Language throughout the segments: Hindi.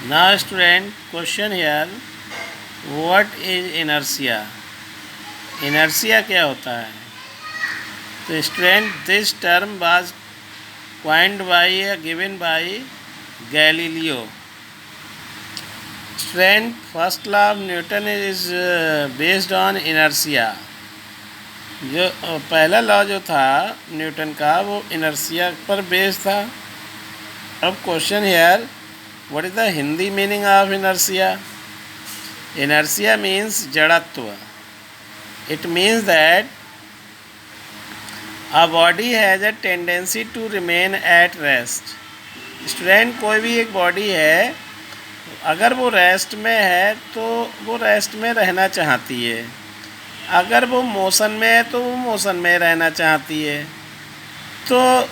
Now student, question here, what is inertia? Inertia क्या होता है? तो student, this term was coined by given by Galileo. Student, first law of Newton is based on inertia. जो पहला लॉ जो था न्यूटन का वो इनर्शिया पर बेस्ड था. अब question here, what is the Hindi meaning of inertia? Inertia means जड़त्व. It means that a body has a tendency to remain at rest. Student, कोई भी एक बॉडी है, अगर वो रेस्ट में है तो वो रेस्ट में रहना चाहती है. अगर वो मोशन में है तो वो मोशन में रहना चाहती है. तो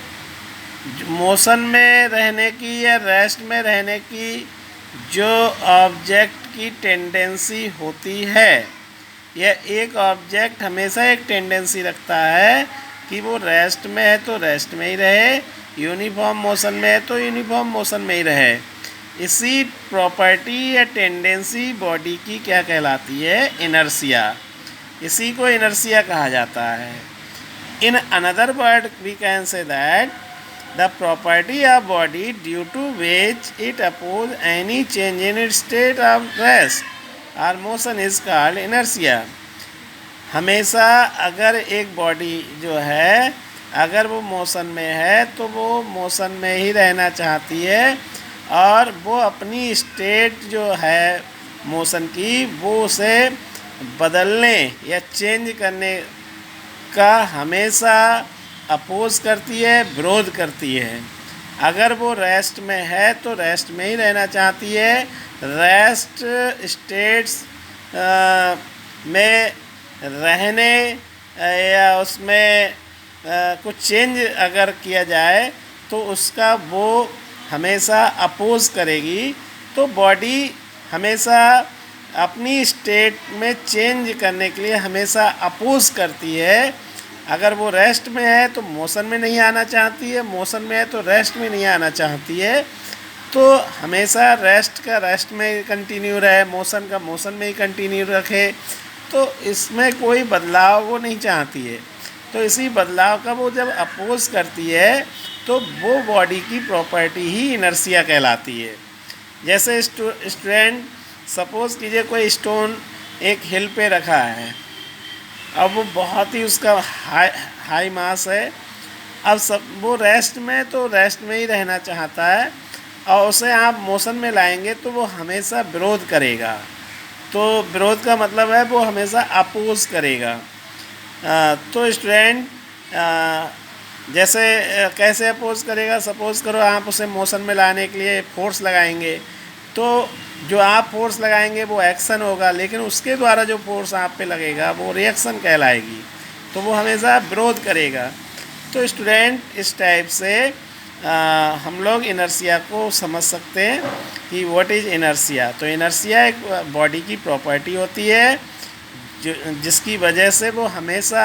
मोशन में रहने की या रेस्ट में रहने की जो ऑब्जेक्ट की टेंडेंसी होती है, या एक ऑब्जेक्ट हमेशा एक टेंडेंसी रखता है कि वो रेस्ट में है तो रेस्ट में ही रहे, यूनिफॉर्म मोशन में है तो यूनिफॉर्म मोशन में ही रहे. इसी प्रॉपर्टी या टेंडेंसी बॉडी की क्या कहलाती है? इनर्शिया. इसी को इनर्शिया कहा जाता है. In another word we can say that the property of body due to which it oppose any change in its state of rest or motion is called inertia. हमेशा अगर एक बॉडी जो है, अगर वो मोशन में है तो वो मोशन में ही रहना चाहती है, और वो अपनी स्टेट जो है मोशन की वो उसे बदलने या चेंज करने का हमेशा अपोज करती है, विरोध करती है. अगर वो रेस्ट में है तो रेस्ट में ही रहना चाहती है. रेस्ट स्टेट्स में रहने या उसमें कुछ चेंज अगर किया जाए तो उसका वो हमेशा अपोज करेगी. तो बॉडी हमेशा अपनी स्टेट में चेंज करने के लिए हमेशा अपोज करती है. अगर वो रेस्ट में है तो मोशन में नहीं आना चाहती है, मोशन में है तो रेस्ट में नहीं आना चाहती है. तो हमेशा रेस्ट का रेस्ट में ही कंटिन्यू रहे, मोशन का मोशन में ही कंटिन्यू रखे. तो इसमें कोई बदलाव वो नहीं चाहती है. तो इसी बदलाव का वो जब अपोज करती है तो वो बॉडी की प्रॉपर्टी ही इनर्शिया कहलाती है. जैसे स्टूडेंट, सपोज़ कीजिए कोई स्टोन एक हिल पे रखा है. अब वो बहुत ही उसका हाई मास है. अब सब वो रेस्ट में तो रेस्ट में ही रहना चाहता है, और उसे आप मोशन में लाएंगे तो वो हमेशा विरोध करेगा. तो विरोध का मतलब है वो हमेशा अपोज करेगा. तो स्टूडेंट, जैसे कैसे अपोज करेगा? सपोज़ करो आप उसे मोशन में लाने के लिए फोर्स लगाएंगे, तो जो आप फोर्स लगाएंगे वो एक्शन होगा, लेकिन उसके द्वारा जो फोर्स आप पे लगेगा वो रिएक्शन कहलाएगी. तो वो हमेशा विरोध करेगा. तो स्टूडेंट, इस टाइप से हम लोग इनर्शिया को समझ सकते हैं कि व्हाट इज़ इनर्शिया. तो इनर्शिया एक बॉडी की प्रॉपर्टी होती है जो जिसकी वजह से वो हमेशा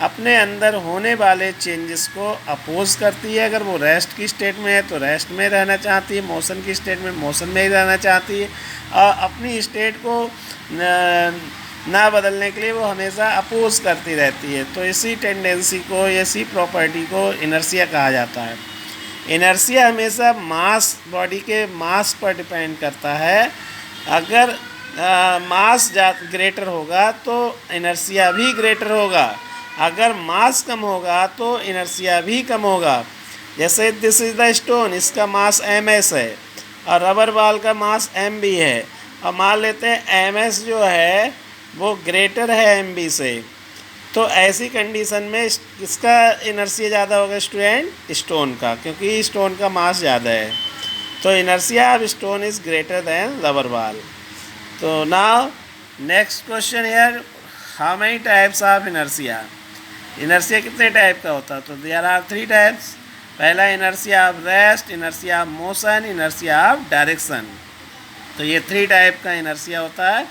अपने अंदर होने वाले चेंजेस को अपोज करती है. अगर वो रेस्ट की स्टेट में है तो रेस्ट में रहना चाहती है, मोशन की स्टेट में मोशन में ही रहना चाहती है, और अपनी स्टेट को ना बदलने के लिए वो हमेशा अपोज करती रहती है. तो इसी टेंडेंसी को, इसी प्रॉपर्टी को इनर्शिया कहा जाता है. इनर्शिया हमेशा मास, बॉडी के मास पर डिपेंड करता है. अगर मास ग्रेटर होगा तो इनर्शिया भी ग्रेटर होगा. अगर मास कम होगा तो इनर्शिया भी कम होगा. जैसे दिस इज़ द स्टोन, इसका मास ms है और रबर बॉल का मास mb है, और मान लेते हैं ms जो है वो ग्रेटर है mb से. तो ऐसी कंडीशन में इसका इनर्शिया ज़्यादा होगा स्टूडेंट, स्टोन का, क्योंकि स्टोन का मास ज़्यादा है. तो inertia of stone is greater than rubber ball. तो now next question here, how many types of inertia? Inertia कितने टाइप का होता है? तो देयर आर 3 टाइप्स. पहला inertia of rest, inertia of motion, inertia of direction. तो ये 3 टाइप का इनर्शिया होता है.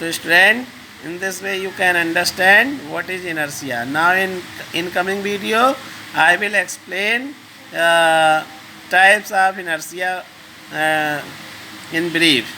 तो student, in this way you can understand what is inertia. Now in coming video I will explain types of inertia in brief.